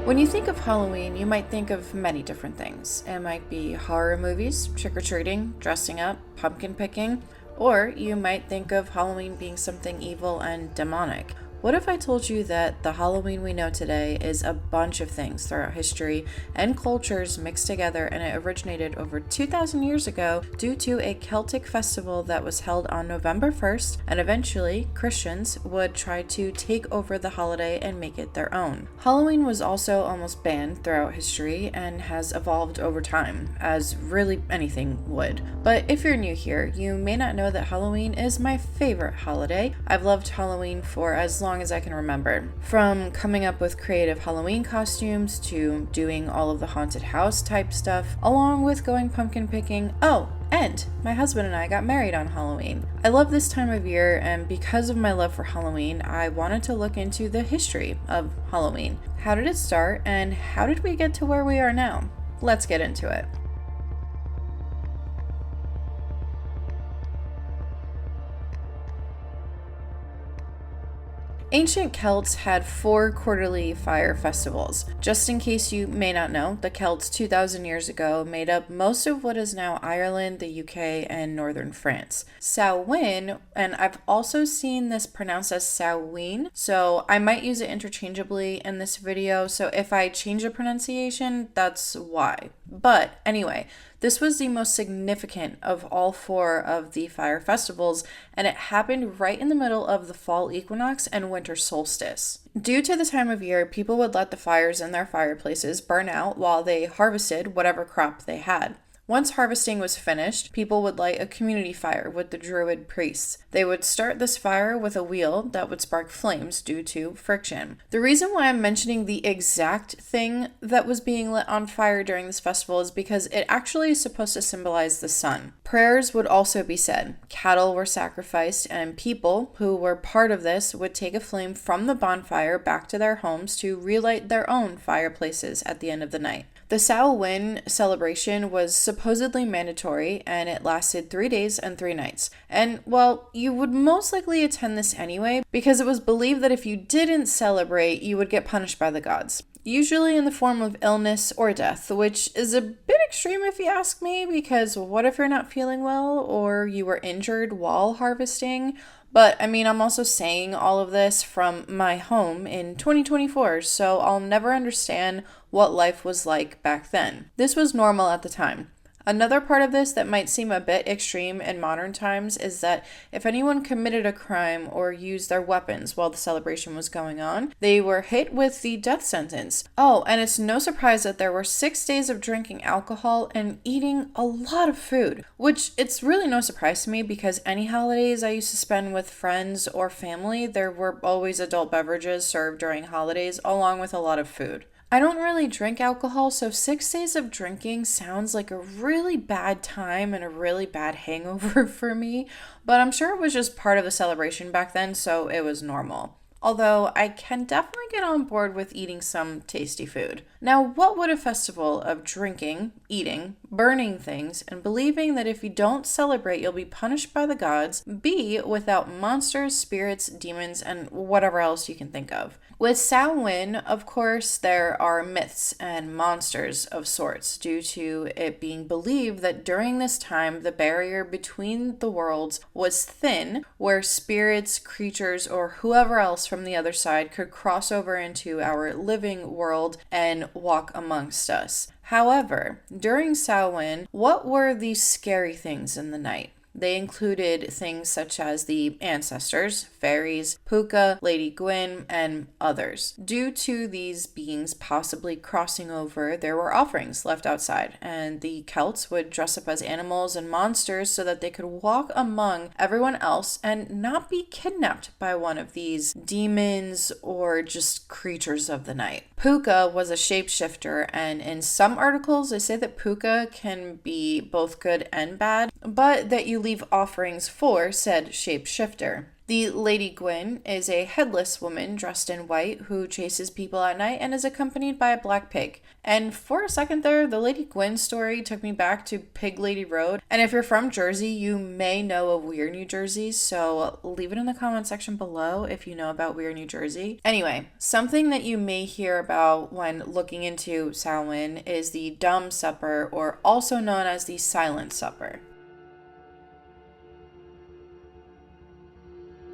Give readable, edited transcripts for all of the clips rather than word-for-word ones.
When you think of Halloween, you might think of many different things. It might be horror movies, trick-or-treating, dressing up, pumpkin picking, or you might think of Halloween being something evil and demonic. What if I told you that the Halloween we know today is a bunch of things throughout history and cultures mixed together, and it originated over 2,000 years ago due to a Celtic festival that was held on November 1st, and eventually Christians would try to take over the holiday and make it their own. Halloween was also almost banned throughout history and has evolved over time, as really anything would. But if you're new here, you may not know that Halloween is my favorite holiday. I've loved Halloween for as long as I can remember. From coming up with creative Halloween costumes to doing all of the haunted house type stuff, along with going pumpkin picking. Oh, and my husband and I got married on Halloween. I love this time of year, and because of my love for Halloween, I wanted to look into the history of Halloween. How did it start, and how did we get to where we are now? Let's get into it. Ancient Celts had 4 quarterly fire festivals. Just in case you may not know, the Celts 2,000 years ago made up most of what is now Ireland, the UK, and northern France. Samhain, and I've also seen this pronounced as Samhain, so I might use it interchangeably in this video, so if I change the pronunciation, that's why. But anyway, this was the most significant of all 4 of the fire festivals, and it happened right in the middle of the fall equinox and winter solstice. Due to the time of year, people would let the fires in their fireplaces burn out while they harvested whatever crop they had. Once harvesting was finished, people would light a community fire with the Druid priests. They would start this fire with a wheel that would spark flames due to friction. The reason why I'm mentioning the exact thing that was being lit on fire during this festival is because it actually is supposed to symbolize the sun. Prayers would also be said, cattle were sacrificed, and people who were part of this would take a flame from the bonfire back to their homes to relight their own fireplaces at the end of the night. The Samhain celebration was supposedly mandatory, and it lasted 3 days and 3 nights. And, well, you would most likely attend this anyway, because it was believed that if you didn't celebrate, you would get punished by the gods. Usually in the form of illness or death, which is a bit extreme if you ask me, because what if you're not feeling well or you were injured while harvesting? But, I'm also saying all of this from my home in 2024, so I'll never understand what life was like back then. This was normal at the time. Another part of this that might seem a bit extreme in modern times is that if anyone committed a crime or used their weapons while the celebration was going on, they were hit with the death sentence. Oh, and it's no surprise that there were 6 days of drinking alcohol and eating a lot of food, which it's really no surprise to me because any holidays I used to spend with friends or family, there were always adult beverages served during holidays along with a lot of food. I don't really drink alcohol, so 6 days of drinking sounds like a really bad time and a really bad hangover for me, but I'm sure it was just part of the celebration back then, so it was normal. Although I can definitely get on board with eating some tasty food. Now, what would a festival of drinking, eating, burning things, and believing that if you don't celebrate you'll be punished by the gods be without monsters, spirits, demons, and whatever else you can think of? With Samhain, of course, there are myths and monsters of sorts due to it being believed that during this time the barrier between the worlds was thin, where spirits, creatures, or whoever else from the other side could cross over into our living world and walk amongst us. However, during Samhain, what were these scary things in the night? They included things such as the ancestors, fairies, Puka, Lady Gwyn, and others. Due to these beings possibly crossing over, there were offerings left outside, and the Celts would dress up as animals and monsters so that they could walk among everyone else and not be kidnapped by one of these demons or just creatures of the night. Puka was a shapeshifter, and in some articles they say that Puka can be both good and bad, but that you leave offerings for said shapeshifter. The Lady Gwyn is a headless woman dressed in white who chases people at night and is accompanied by a black pig. And for a second there, the Lady Gwyn story took me back to Pig Lady Road. And if you're from Jersey, you may know of Weir, New Jersey, so leave it in the comment section below if you know about Weir, New Jersey. Anyway, something that you may hear about when looking into Samhain is the Dumb Supper, or also known as the Silent Supper.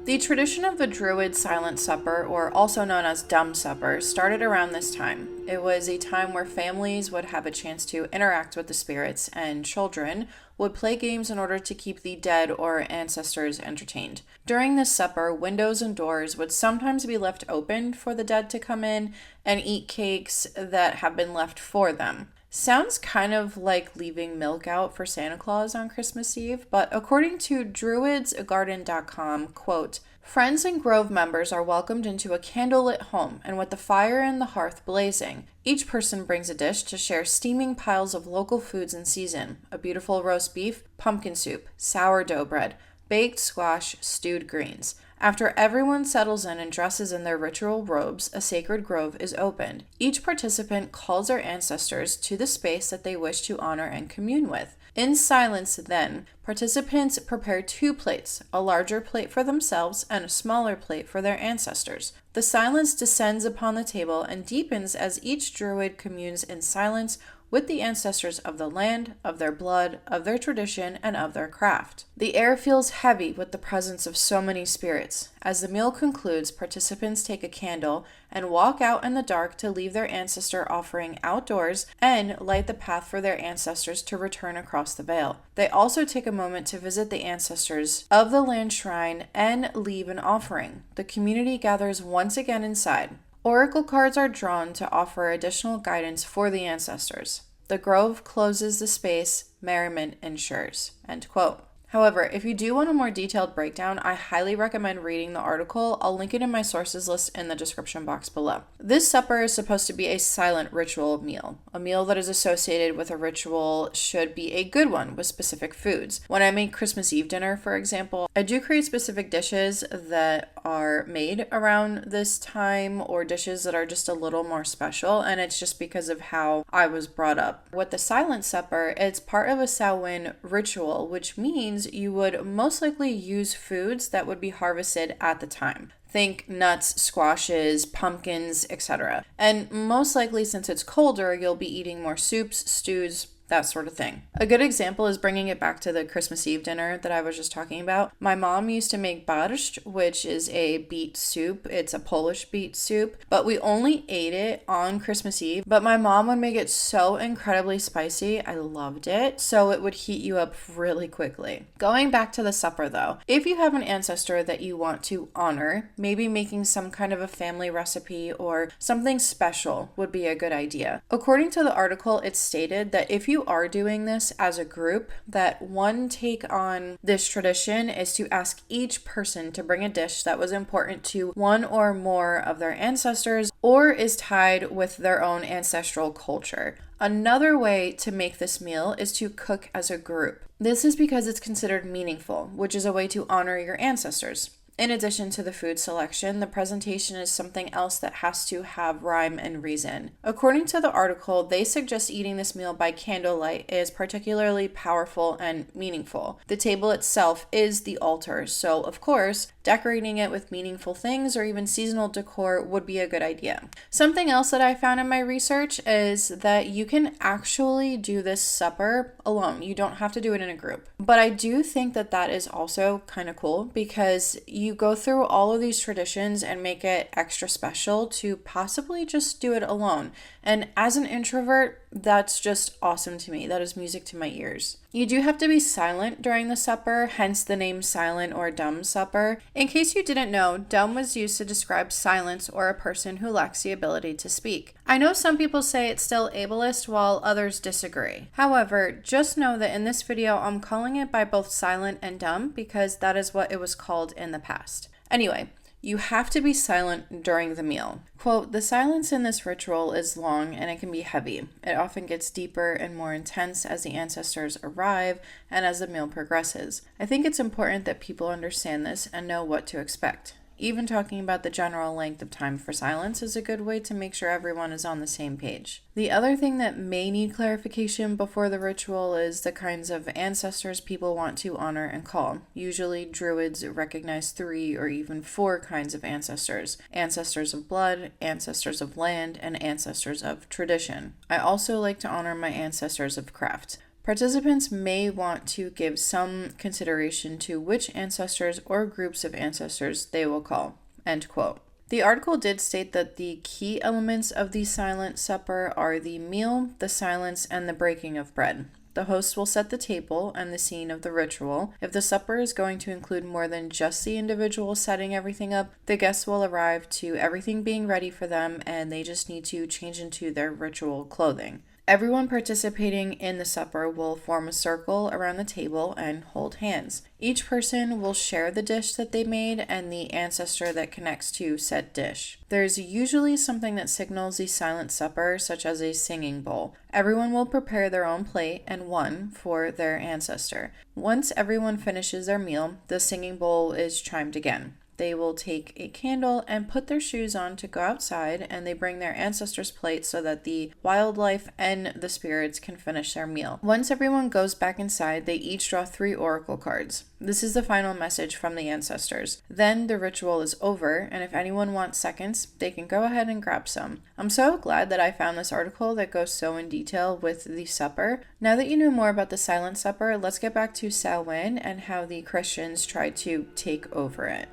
The tradition of the Druid Silent Supper, or also known as Dumb Supper, started around this time. It was a time where families would have a chance to interact with the spirits, and children would play games in order to keep the dead or ancestors entertained. During this supper, windows and doors would sometimes be left open for the dead to come in and eat cakes that have been left for them. Sounds kind of like leaving milk out for Santa Claus on Christmas Eve, but according to druidsgarden.com, quote, "Friends and Grove members are welcomed into a candlelit home, and with the fire and the hearth blazing, each person brings a dish to share steaming piles of local foods in season: a beautiful roast beef, pumpkin soup, sourdough bread, baked squash, stewed greens. After everyone settles in and dresses in their ritual robes, a sacred grove is opened. Each participant calls their ancestors to the space that they wish to honor and commune with. In silence, then, participants prepare 2 plates, a larger plate for themselves and a smaller plate for their ancestors. The silence descends upon the table and deepens as each druid communes in silence with the ancestors of the land, of their blood, of their tradition, and of their craft. The air feels heavy with the presence of so many spirits. As the meal concludes, participants take a candle and walk out in the dark to leave their ancestor offering outdoors and light the path for their ancestors to return across the veil. They also take a moment to visit the ancestors of the land shrine and leave an offering. The community gathers once again inside. Oracle cards are drawn to offer additional guidance for the ancestors. The grove closes the space, merriment ensures." End quote. However, if you do want a more detailed breakdown, I highly recommend reading the article. I'll link it in my sources list in the description box below. This supper is supposed to be a silent ritual meal. A meal that is associated with a ritual should be a good one with specific foods. When I make Christmas Eve dinner, for example, I do create specific dishes that are made around this time, or dishes that are just a little more special, and it's just because of how I was brought up. With the silent supper, it's part of a Samhain ritual, which means you would most likely use foods that would be harvested at the time. Think nuts, squashes, pumpkins, etc. And most likely, since it's colder, you'll be eating more soups, stews, that sort of thing. A good example is bringing it back to the Christmas Eve dinner that I was just talking about. My mom used to make borscht, which is a beet soup. It's a Polish beet soup, but we only ate it on Christmas Eve. But my mom would make it so incredibly spicy. I loved it. So it would heat you up really quickly. Going back to the supper though, if you have an ancestor that you want to honor, maybe making some kind of a family recipe or something special would be a good idea. According to the article, it stated that if you are doing this as a group, that one take on this tradition is to ask each person to bring a dish that was important to one or more of their ancestors or is tied with their own ancestral culture. Another way to make this meal is to cook as a group. This is because it's considered meaningful, which is a way to honor your ancestors. In addition to the food selection, the presentation is something else that has to have rhyme and reason. According to the article, they suggest eating this meal by candlelight is particularly powerful and meaningful. The table itself is the altar, so of course, decorating it with meaningful things or even seasonal decor would be a good idea. Something else that I found in my research is that you can actually do this supper alone. You don't have to do it in a group. But I do think that that is also kind of cool because you go through all of these traditions and make it extra special to possibly just do it alone. And as an introvert, that's just awesome to me. That is music to my ears. You do have to be silent during the supper, hence the name silent or dumb supper. In case you didn't know, dumb was used to describe silence or a person who lacks the ability to speak. I know some people say it's still ableist while others disagree. However, just know that in this video, I'm calling it by both silent and dumb because that is what it was called in the past. Anyway, You have to be silent during the meal. Quote, the silence in this ritual is long and it can be heavy. It often gets deeper and more intense as the ancestors arrive and as the meal progresses. I think it's important that people understand this and know what to expect. Even talking about the general length of time for silence is a good way to make sure everyone is on the same page. The other thing that may need clarification before the ritual is the kinds of ancestors people want to honor and call. Usually, Druids recognize 3 or even 4 kinds of ancestors: ancestors of blood, ancestors of land, and ancestors of tradition. I also like to honor my ancestors of craft. Participants may want to give some consideration to which ancestors or groups of ancestors they will call." End quote. The article did state that the key elements of the silent supper are the meal, the silence, and the breaking of bread. The host will set the table and the scene of the ritual. If the supper is going to include more than just the individual setting everything up, the guests will arrive to everything being ready for them and they just need to change into their ritual clothing. Everyone participating in the supper will form a circle around the table and hold hands. Each person will share the dish that they made and the ancestor that connects to said dish. There's usually something that signals the silent supper, such as a singing bowl. Everyone will prepare their own plate and one for their ancestor. Once everyone finishes their meal, the singing bowl is chimed again. They will take a candle and put their shoes on to go outside, and they bring their ancestors' plates so that the wildlife and the spirits can finish their meal. Once everyone goes back inside, they each draw 3 oracle cards. This is the final message from the ancestors. Then the ritual is over, and if anyone wants seconds, they can go ahead and grab some. I'm so glad that I found this article that goes so in detail with the supper. Now that you know more about the Silent Supper, let's get back to Samhain and how the Christians tried to take over it.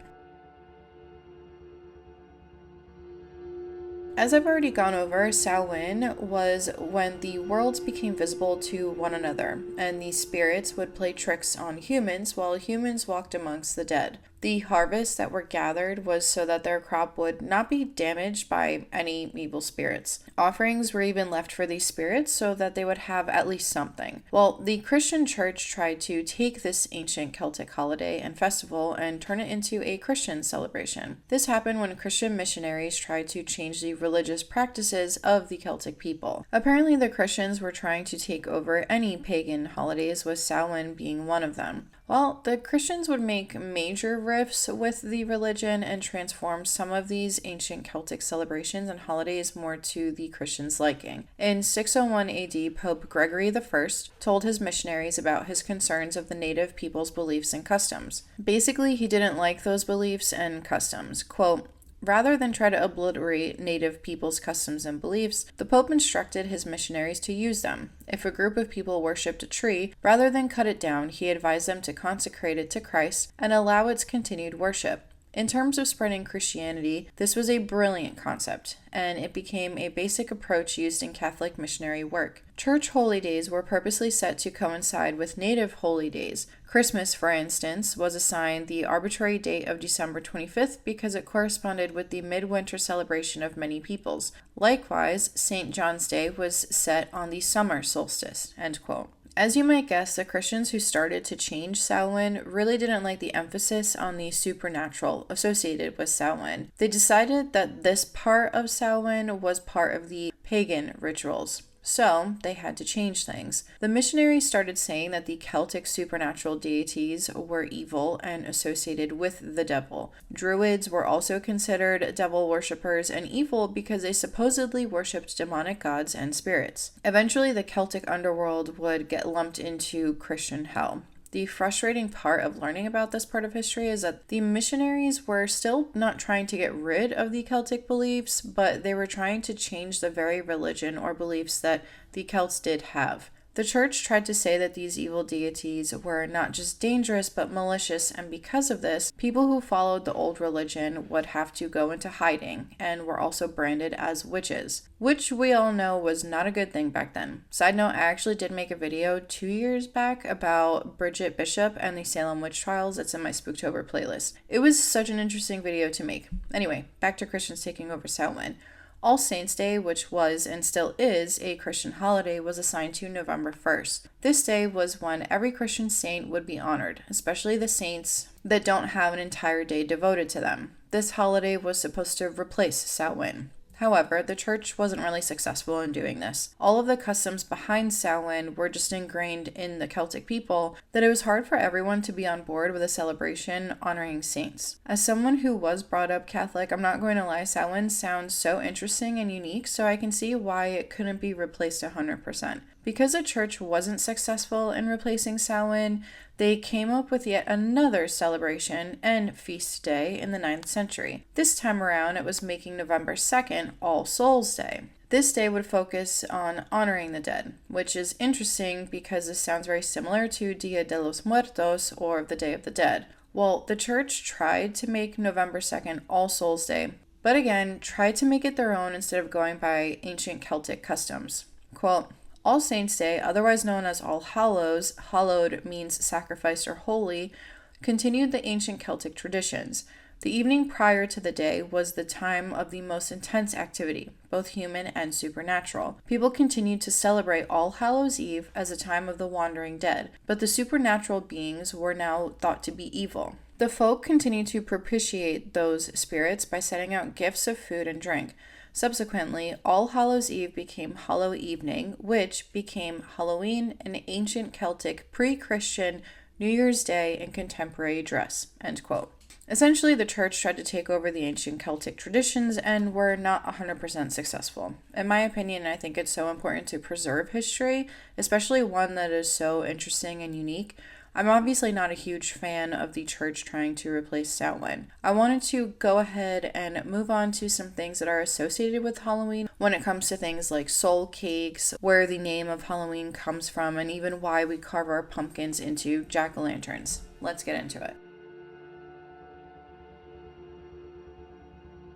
As I've already gone over, Samhain was when the worlds became visible to one another, and the spirits would play tricks on humans while humans walked amongst the dead. The harvests that were gathered was so that their crop would not be damaged by any evil spirits. Offerings were even left for these spirits so that they would have at least something. Well, the Christian church tried to take this ancient Celtic holiday and festival and turn it into a Christian celebration. This happened when Christian missionaries tried to change the religious practices of the Celtic people. Apparently, the Christians were trying to take over any pagan holidays, with Samhain being one of them. Well, the Christians would make major rifts with the religion and transform some of these ancient Celtic celebrations and holidays more to the Christians' liking. In 601 AD, Pope Gregory I told his missionaries about his concerns of the native people's beliefs and customs. Basically, he didn't like those beliefs and customs. Quote, "Rather than try to obliterate native people's customs and beliefs, the Pope instructed his missionaries to use them. If a group of people worshipped a tree, rather than cut it down, he advised them to consecrate it to Christ and allow its continued worship. In terms of spreading Christianity, this was a brilliant concept, and it became a basic approach used in Catholic missionary work. Church holy days were purposely set to coincide with native holy days. Christmas, for instance, was assigned the arbitrary date of December 25th because it corresponded with the midwinter celebration of many peoples. Likewise, St. John's Day was set on the summer solstice." End quote. As you might guess, the Christians who started to change Samhain really didn't like the emphasis on the supernatural associated with Samhain. They decided that this part of Samhain was part of the pagan rituals. So, they had to change things. The missionaries started saying that the Celtic supernatural deities were evil and associated with the devil. Druids were also considered devil worshippers and evil because they supposedly worshipped demonic gods and spirits. Eventually, the Celtic underworld would get lumped into Christian hell. The frustrating part of learning about this part of history is that the missionaries were still not trying to get rid of the Celtic beliefs, but they were trying to change the very religion or beliefs that the Celts did have. The church tried to say that these evil deities were not just dangerous but malicious, and because of this, people who followed the old religion would have to go into hiding and were also branded as witches, which we all know was not a good thing back then. Side note, I actually did make a video 2 years back about Bridget Bishop and the Salem witch trials. It's in my Spooktober playlist. It was such an interesting video to make. Anyway, back to Christians taking over Samhain. All Saints' Day, which was and still is a Christian holiday, was assigned to November 1st. This day was when every Christian saint would be honored, especially the saints that don't have an entire day devoted to them. This holiday was supposed to replace Samhain. However, the church wasn't really successful in doing this. All of the customs behind Samhain were just ingrained in the Celtic people that it was hard for everyone to be on board with a celebration honoring saints. As someone who was brought up Catholic, I'm not going to lie, Samhain sounds so interesting and unique, so I can see why it couldn't be replaced 100%. Because the church wasn't successful in replacing Samhain, they came up with yet another celebration and feast day in the 9th century. This time around, it was making November 2nd All Souls Day. This day would focus on honoring the dead, which is interesting because this sounds very similar to Dia de los Muertos, or the Day of the Dead. Well, the church tried to make November 2nd All Souls Day, but again, tried to make it their own instead of going by ancient Celtic customs. Quote, All Saints' Day, otherwise known as All Hallows, hallowed means sacrificed or holy, continued the ancient Celtic traditions. The evening prior to the day was the time of the most intense activity, both human and supernatural. People continued to celebrate All Hallows' Eve as a time of the wandering dead, but the supernatural beings were now thought to be evil. The folk continued to propitiate those spirits by setting out gifts of food and drink. Subsequently, All Hallows' Eve became Hallow Evening, which became Halloween, an ancient Celtic pre-Christian New Year's Day in contemporary dress. End quote. Essentially, the church tried to take over the ancient Celtic traditions and were not 100% successful. In my opinion, I think it's so important to preserve history, especially one that is so interesting and unique. I'm obviously not a huge fan of the church trying to replace Samhain. I wanted to go ahead and move on to some things that are associated with Halloween when it comes to things like soul cakes, where the name of Halloween comes from, and even why we carve our pumpkins into jack-o'-lanterns. Let's get into it.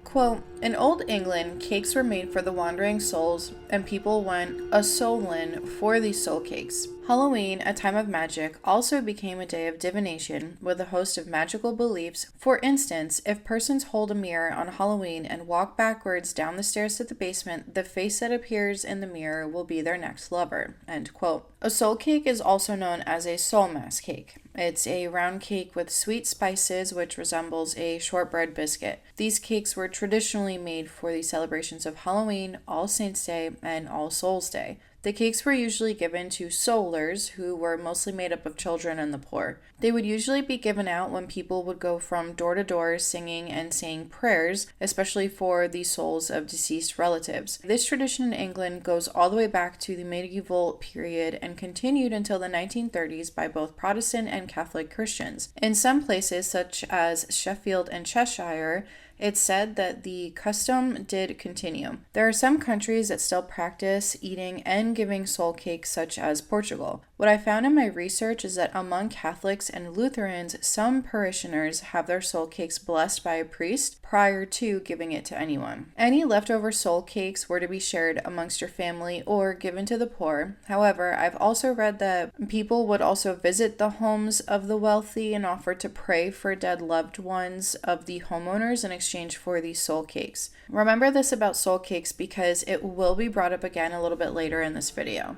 Quote, in Old England, cakes were made for the wandering souls, and people went a soulin for these soul cakes. Halloween, a time of magic, also became a day of divination with a host of magical beliefs. For instance, if persons hold a mirror on Halloween and walk backwards down the stairs to the basement, the face that appears in the mirror will be their next lover. End quote. A soul cake is also known as a soul mass cake. It's a round cake with sweet spices which resembles a shortbread biscuit. These cakes were traditionally made for the celebrations of Halloween, All Saints' Day, and All Souls' Day. The cakes were usually given to soulers, who were mostly made up of children and the poor. They would usually be given out when people would go from door to door singing and saying prayers, especially for the souls of deceased relatives. This tradition in England goes all the way back to the medieval period and continued until the 1930s by both Protestant and Catholic Christians. In some places, such as Sheffield and Cheshire, it's said that the custom did continue. There are some countries that still practice eating and giving soul cakes, such as Portugal. What I found in my research is that among Catholics and Lutherans, some parishioners have their soul cakes blessed by a priest prior to giving it to anyone. Any leftover soul cakes were to be shared amongst your family or given to the poor. However, I've also read that people would also visit the homes of the wealthy and offer to pray for dead loved ones of the homeowners in exchange for these soul cakes. Remember this about soul cakes because it will be brought up again a little bit later in this video.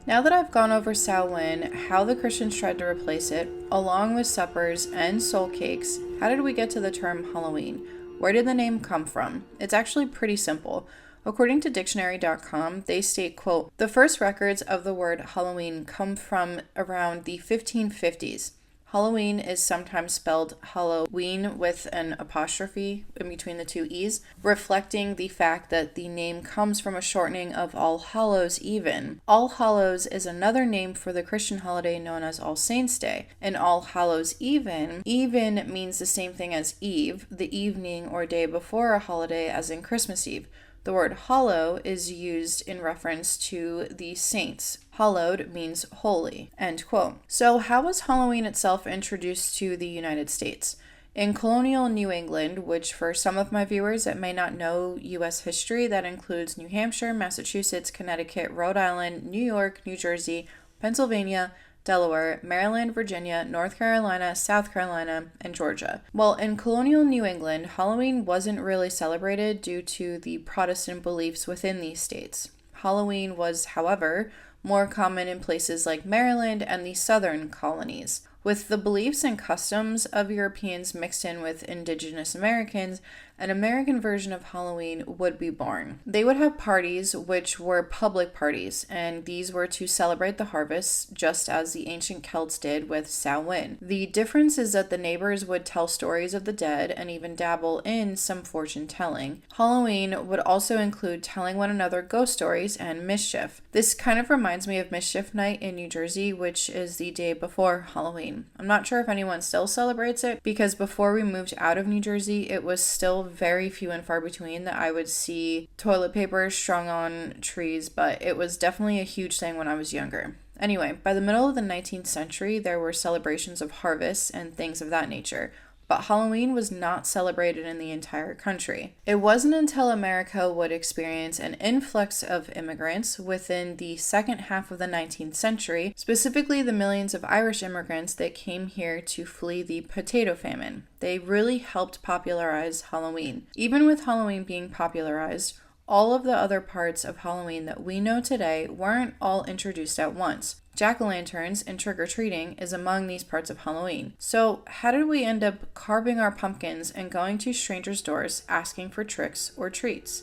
Now that I've gone over Samhain, how the Christians tried to replace it, along with suppers and soul cakes, how did we get to the term Halloween? Where did the name come from? It's actually pretty simple. According to dictionary.com, they state, quote, the first records of the word Halloween come from around the 1550s. Halloween is sometimes spelled Halloween with an apostrophe in between the two E's, reflecting the fact that the name comes from a shortening of All Hallows Even. All Hallows is another name for the Christian holiday known as All Saints' Day. And All Hallows Even means the same thing as Eve, the evening or day before a holiday, as in Christmas Eve. The word hallow is used in reference to the saints. Hallowed means holy, end quote. So how was Halloween itself introduced to the United States? In colonial New England, which for some of my viewers that may not know U.S. history, that includes New Hampshire, Massachusetts, Connecticut, Rhode Island, New York, New Jersey, Pennsylvania, Delaware, Maryland, Virginia, North Carolina, South Carolina, and Georgia. Well, in colonial New England, Halloween wasn't really celebrated due to the Protestant beliefs within these states. Halloween was, however, more common in places like Maryland and the southern colonies. With the beliefs and customs of Europeans mixed in with indigenous Americans, an American version of Halloween would be born. They would have parties, which were public parties, and these were to celebrate the harvest, just as the ancient Celts did with Samhain. The difference is that the neighbors would tell stories of the dead and even dabble in some fortune telling. Halloween would also include telling one another ghost stories and mischief. This kind of reminds me of Mischief Night in New Jersey, which is the day before Halloween. I'm not sure if anyone still celebrates it, because before we moved out of New Jersey, it was still very few and far between that I would see toilet paper strung on trees, but it was definitely a huge thing when I was younger. Anyway, by the middle of the 19th century, there were celebrations of harvests and things of that nature. But Halloween was not celebrated in the entire country. It wasn't until America would experience an influx of immigrants within the second half of the 19th century, specifically the millions of Irish immigrants that came here to flee the potato famine. They really helped popularize Halloween. Even with Halloween being popularized, all of the other parts of Halloween that we know today weren't all introduced at once. Jack-o'-lanterns and trick-or-treating is among these parts of Halloween. So how did we end up carving our pumpkins and going to strangers' doors asking for tricks or treats?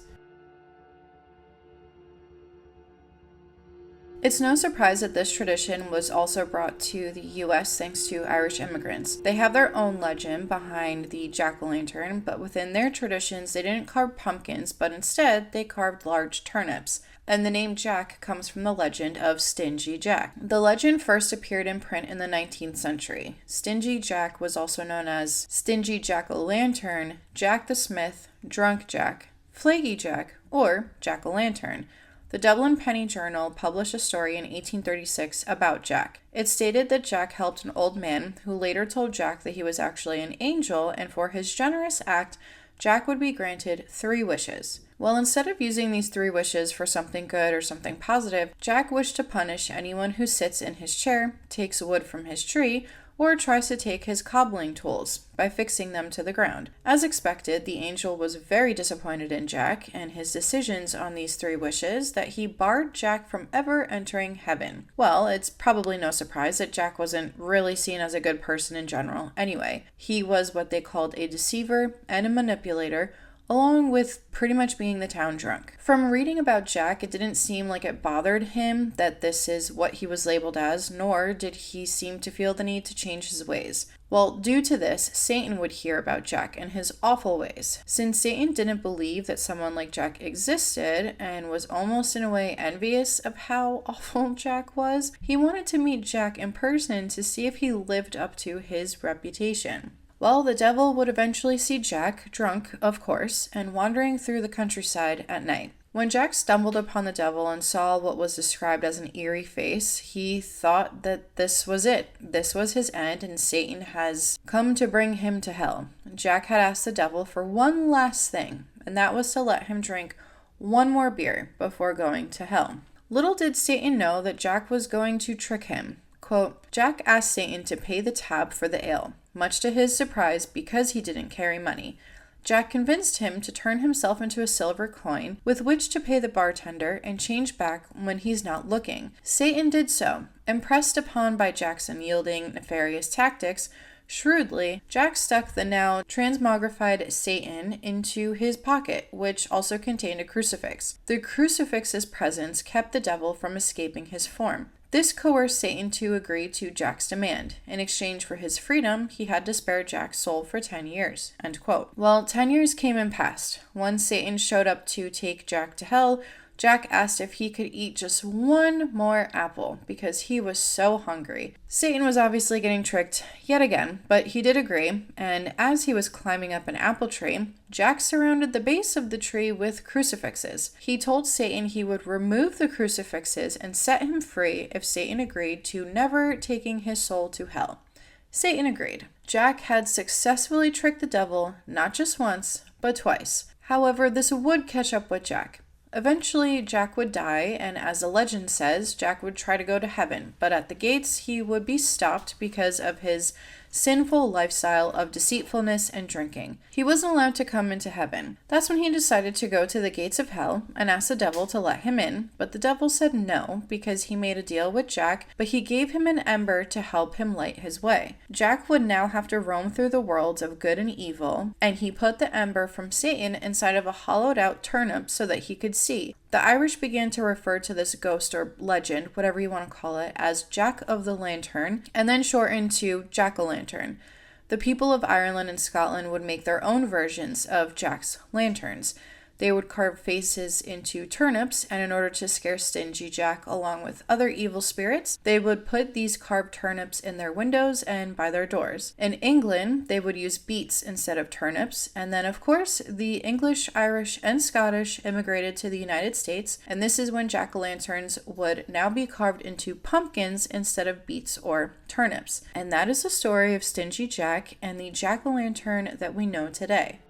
It's no surprise that this tradition was also brought to the US thanks to Irish immigrants. They have their own legend behind the jack-o'-lantern, but within their traditions they didn't carve pumpkins, but instead they carved large turnips. And the name Jack comes from the legend of Stingy Jack. The legend first appeared in print in the 19th century. Stingy Jack was also known as Stingy Jack-o'-lantern, Jack the Smith, Drunk Jack, Flaky Jack, or Jack-o'-lantern. The Dublin Penny Journal published a story in 1836 about Jack. It stated that Jack helped an old man who later told Jack that he was actually an angel, and for his generous act, Jack would be granted 3 wishes. Well, instead of using these 3 wishes for something good or something positive, Jack wished to punish anyone who sits in his chair, takes wood from his tree, or tries to take his cobbling tools by fixing them to the ground. As expected, the angel was very disappointed in Jack and his decisions on these 3 wishes that he barred Jack from ever entering heaven. Well, it's probably no surprise that Jack wasn't really seen as a good person in general anyway. He was what they called a deceiver and a manipulator, along with pretty much being the town drunk. From reading about Jack, it didn't seem like it bothered him that this is what he was labeled as, nor did he seem to feel the need to change his ways. Well, due to this, Satan would hear about Jack and his awful ways. Since Satan didn't believe that someone like Jack existed and was almost in a way envious of how awful Jack was, he wanted to meet Jack in person to see if he lived up to his reputation. Well, the devil would eventually see Jack, drunk, of course, and wandering through the countryside at night. When Jack stumbled upon the devil and saw what was described as an eerie face, he thought that this was it. This was his end, and Satan has come to bring him to hell. Jack had asked the devil for one last thing, and that was to let him drink one more beer before going to hell. Little did Satan know that Jack was going to trick him. Quote, Jack asked Satan to pay the tab for the ale, much to his surprise because he didn't carry money. Jack convinced him to turn himself into a silver coin with which to pay the bartender and change back when he's not looking. Satan did so. Impressed upon by Jack's unyielding, nefarious tactics, shrewdly, Jack stuck the now transmogrified Satan into his pocket, which also contained a crucifix. The crucifix's presence kept the devil from escaping his form. This coerced Satan to agree to Jack's demand. In exchange for his freedom, he had to spare Jack's soul for 10 years. End quote. Well, 10 years came and passed. Once Satan showed up to take Jack to hell, Jack asked if he could eat just one more apple because he was so hungry. Satan was obviously getting tricked yet again, but he did agree, and as he was climbing up an apple tree, Jack surrounded the base of the tree with crucifixes. He told Satan he would remove the crucifixes and set him free if Satan agreed to never taking his soul to hell. Satan agreed. Jack had successfully tricked the devil not just once, but twice. However, this would catch up with Jack. Eventually, Jack would die, and as the legend says, Jack would try to go to heaven, but at the gates he would be stopped because of his sinful lifestyle of deceitfulness and drinking. He wasn't allowed to come into heaven. That's when he decided to go to the gates of hell and ask the devil to let him in, but the devil said no because he made a deal with Jack, but he gave him an ember to help him light his way. Jack would now have to roam through the worlds of good and evil, and he put the ember from Satan inside of a hollowed out turnip so that he could see. The Irish began to refer to this ghost or legend, whatever you want to call it, as Jack of the Lantern, and then shortened to Jack-o'-lantern. The people of Ireland and Scotland would make their own versions of Jack's lanterns. They would carve faces into turnips, and in order to scare stingy Jack along with other evil spirits, they would put these carved turnips in their windows and by their doors. In England, they would use beets instead of turnips, and then of course, the English, Irish, and Scottish immigrated to the United States, and this is when jack-o'-lanterns would now be carved into pumpkins instead of beets or turnips. And that is the story of Stingy Jack and the jack-o'-lantern that we know today.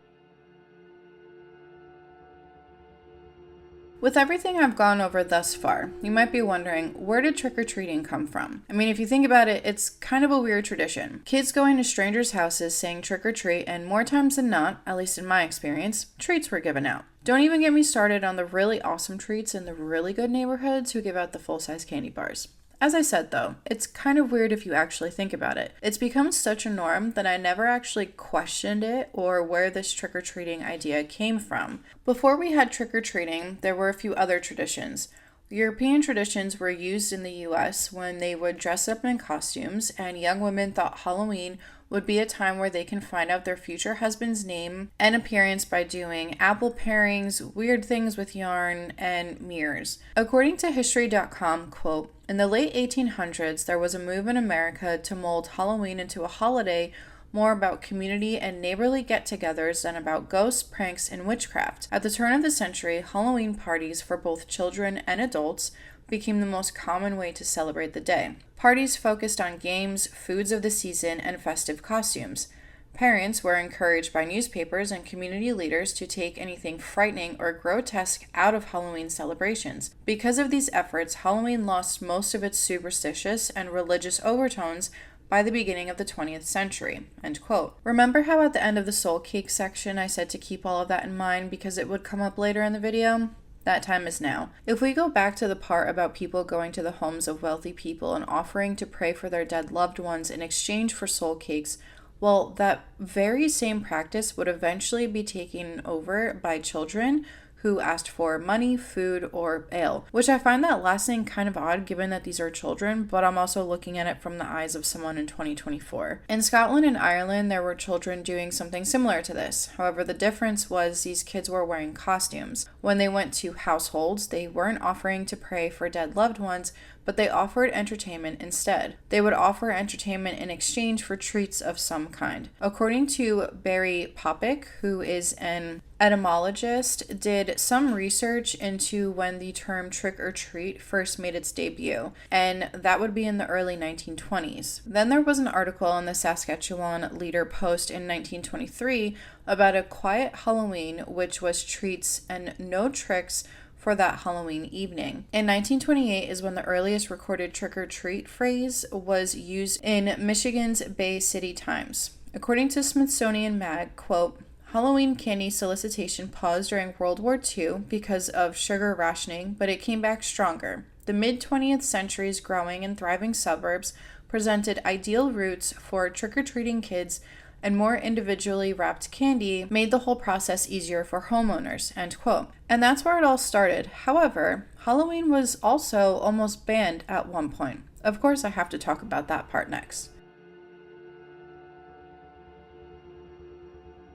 With everything I've gone over thus far, you might be wondering, where did trick-or-treating come from? I mean, if you think about it, it's kind of a weird tradition. Kids going to strangers' houses saying trick-or-treat, and more times than not, at least in my experience, treats were given out. Don't even get me started on the really awesome treats in the really good neighborhoods who give out the full-size candy bars. As I said though, it's kind of weird if you actually think about it. It's become such a norm that I never actually questioned it or where this trick-or-treating idea came from. Before we had trick-or-treating, there were a few other traditions. European traditions were used in the US when they would dress up in costumes, and young women thought Halloween would be a time where they can find out their future husband's name and appearance by doing apple pairings, weird things with yarn, and mirrors. According to History.com, quote, "In the late 1800s, there was a move in America to mold Halloween into a holiday more about community and neighborly get-togethers than about ghosts, pranks, and witchcraft. At the turn of the century, Halloween parties for both children and adults became the most common way to celebrate the day. Parties focused on games, foods of the season, and festive costumes. Parents were encouraged by newspapers and community leaders to take anything frightening or grotesque out of Halloween celebrations. Because of these efforts, Halloween lost most of its superstitious and religious overtones by the beginning of the 20th century." End quote. Remember how at the end of the soul cake section I said to keep all of that in mind because it would come up later in the video? That time is now. If we go back to the part about people going to the homes of wealthy people and offering to pray for their dead loved ones in exchange for soul cakes, well, that very same practice would eventually be taken over by children who asked for money, food, or ale, which I find that last thing kind of odd given that these are children, but I'm also looking at it from the eyes of someone in 2024. In Scotland and Ireland, there were children doing something similar to this. However, the difference was these kids were wearing costumes. When they went to households, they weren't offering to pray for dead loved ones, but they offered entertainment instead. They would offer entertainment in exchange for treats of some kind. According to Barry Popick, who is an etymologist, did some research into when the term trick or treat first made its debut, and that would be in the early 1920s. Then there was an article in the Saskatchewan Leader Post in 1923 about a quiet Halloween, which was treats and no tricks for that Halloween evening. In 1928 is when the earliest recorded trick-or-treat phrase was used in Michigan's Bay City Times. According to Smithsonian Mag, quote, "Halloween candy solicitation paused during World War II because of sugar rationing, but it came back stronger. The mid-20th century's growing and thriving suburbs presented ideal routes for trick-or-treating kids, and more individually wrapped candy made the whole process easier for homeowners," end quote. And that's where it all started. However, Halloween was also almost banned at one point. Of course, I have to talk about that part next.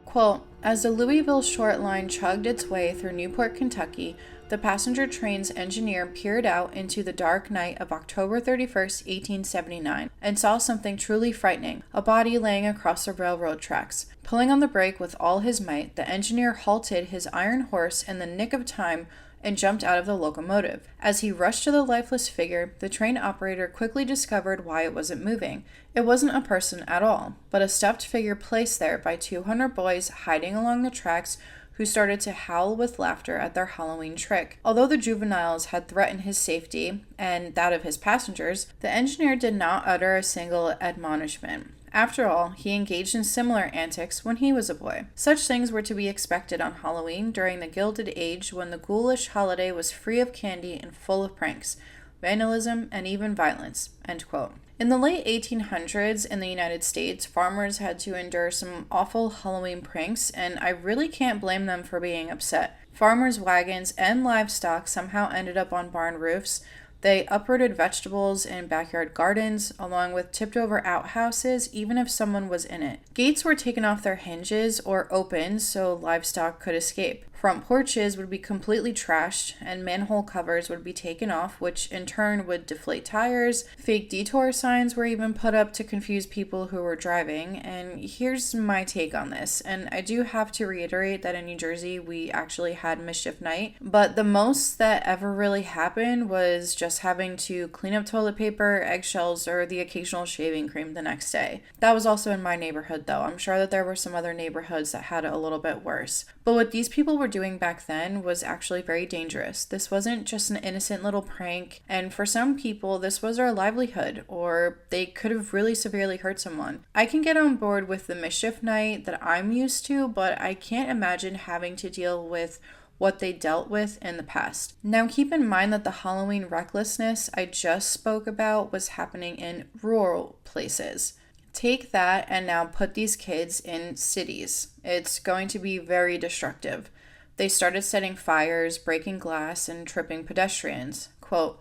Quote, "As the Louisville Short Line chugged its way through Newport, Kentucky, the passenger train's engineer peered out into the dark night of October 31st, 1879, and saw something truly frightening, a body laying across the railroad tracks. Pulling on the brake with all his might, the engineer halted his iron horse in the nick of time and jumped out of the locomotive. As he rushed to the lifeless figure, the train operator quickly discovered why it wasn't moving. It wasn't a person at all, but a stuffed figure placed there by 200 boys hiding along the tracks who started to howl with laughter at their Halloween trick. Although the juveniles had threatened his safety and that of his passengers, the engineer did not utter a single admonishment. After all, he engaged in similar antics when he was a boy. Such things were to be expected on Halloween during the Gilded Age when the ghoulish holiday was free of candy and full of pranks, vandalism, and even violence." End quote. In the late 1800s in the United States, farmers had to endure some awful Halloween pranks, and I really can't blame them for being upset. Farmers' wagons and livestock somehow ended up on barn roofs. They uprooted vegetables in backyard gardens, along with tipped-over outhouses, even if someone was in it. Gates were taken off their hinges or opened so livestock could escape. Front porches would be completely trashed, and manhole covers would be taken off, which in turn would deflate tires. Fake detour signs were even put up to confuse people who were driving, and here's my take on this. And I do have to reiterate that in New Jersey, we actually had Mischief Night, but the most that ever really happened was just having to clean up toilet paper, eggshells, or the occasional shaving cream the next day. That was also in my neighborhood, though. I'm sure that there were some other neighborhoods that had it a little bit worse. But what these people were doing back then was actually very dangerous. This wasn't just an innocent little prank, and for some people, this was their livelihood, or they could have really severely hurt someone. I can get on board with the Mischief Night that I'm used to, but I can't imagine having to deal with what they dealt with in the past. Now, keep in mind that the Halloween recklessness I just spoke about was happening in rural places. Take that and now put these kids in cities. It's going to be very destructive. They started setting fires, breaking glass, and tripping pedestrians. Quote,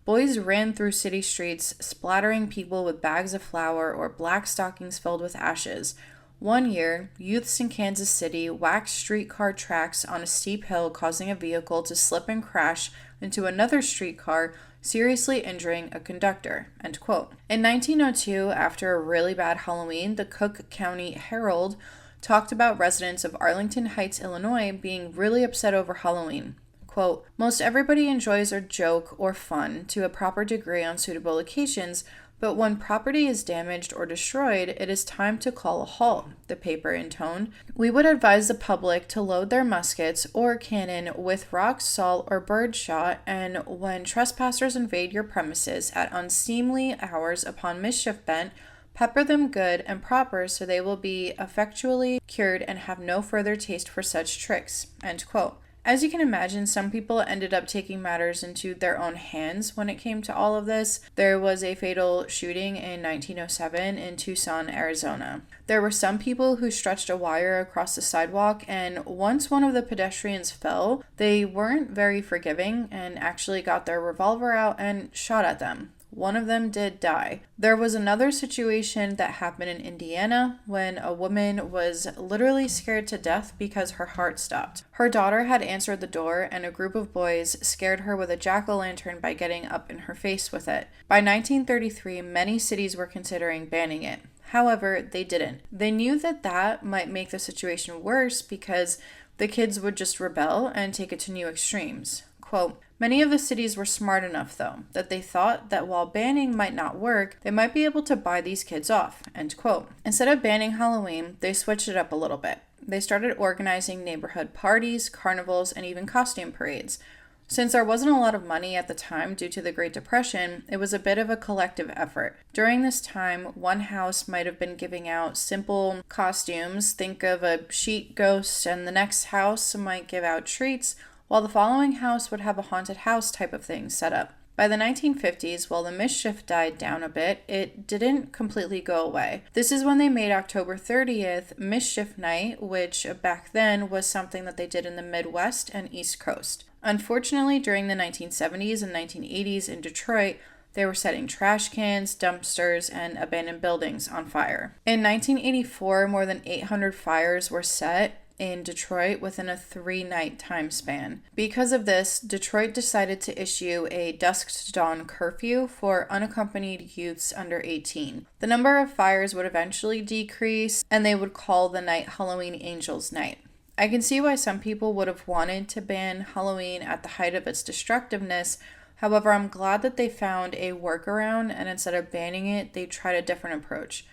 "Boys ran through city streets, splattering people with bags of flour or black stockings filled with ashes. One year, youths in Kansas City waxed streetcar tracks on a steep hill, causing a vehicle to slip and crash into another streetcar, seriously injuring a conductor." End quote. In 1902, after a really bad Halloween, the Cook County Herald talked about residents of Arlington Heights, Illinois, being really upset over Halloween. Quote, "Most everybody enjoys a joke or fun to a proper degree on suitable occasions, but when property is damaged or destroyed, it is time to call a halt," the paper intoned. "We would advise the public to load their muskets or cannon with rock, salt, or bird shot, and when trespassers invade your premises at unseemly hours upon mischief bent, pepper them good and proper so they will be effectually cured and have no further taste for such tricks." End quote. As you can imagine, some people ended up taking matters into their own hands when it came to all of this. There was a fatal shooting in 1907 in Tucson, Arizona. There were some people who stretched a wire across the sidewalk, and once one of the pedestrians fell, they weren't very forgiving and actually got their revolver out and shot at them. One of them did die. There was another situation that happened in Indiana when a woman was literally scared to death because her heart stopped. Her daughter had answered the door, and a group of boys scared her with a jack-o'-lantern by getting up in her face with it. By 1933, many cities were considering banning it. However, they didn't. They knew that that might make the situation worse because the kids would just rebel and take it to new extremes. Quote, "Many of the cities were smart enough, though, that they thought that while banning might not work, they might be able to buy these kids off." End quote. Instead of banning Halloween, they switched it up a little bit. They started organizing neighborhood parties, carnivals, and even costume parades. Since there wasn't a lot of money at the time due to the Great Depression, it was a bit of a collective effort. During this time, one house might have been giving out simple costumes, think of a sheet ghost, and the next house might give out treats, while the following house would have a haunted house type of thing set up. By the 1950s, while the mischief died down a bit, it didn't completely go away. This is when they made October 30th Mischief Night, which back then was something that they did in the Midwest and East Coast. Unfortunately, during the 1970s and 1980s in Detroit, they were setting trash cans, dumpsters, and abandoned buildings on fire. In 1984, more than 800 fires were set in Detroit within a 3-night time span. Because of this, Detroit decided to issue a dusk to dawn curfew for unaccompanied youths under 18. The number of fires would eventually decrease, and they would call the night Halloween Angels Night. I can see why some people would have wanted to ban Halloween at the height of its destructiveness. However, I'm glad that they found a workaround, and instead of banning it, they tried a different approach.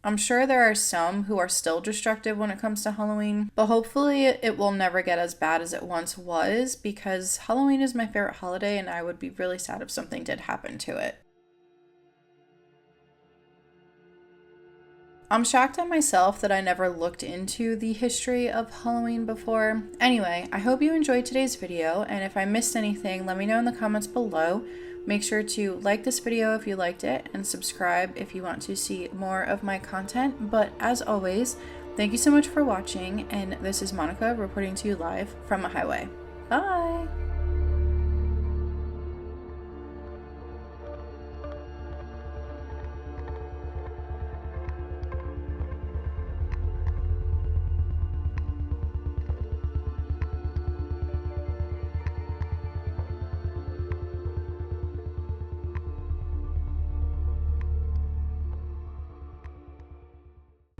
I'm sure there are some who are still destructive when it comes to Halloween, but hopefully it will never get as bad as it once was, because Halloween is my favorite holiday and I would be really sad if something did happen to it. I'm shocked at myself that I never looked into the history of Halloween before. Anyway, I hope you enjoyed today's video, and if I missed anything, let me know in the comments below. Make sure to like this video if you liked it, and subscribe if you want to see more of my content. But as always, thank you so much for watching, and this is Monica reporting to you live from a highway. Bye!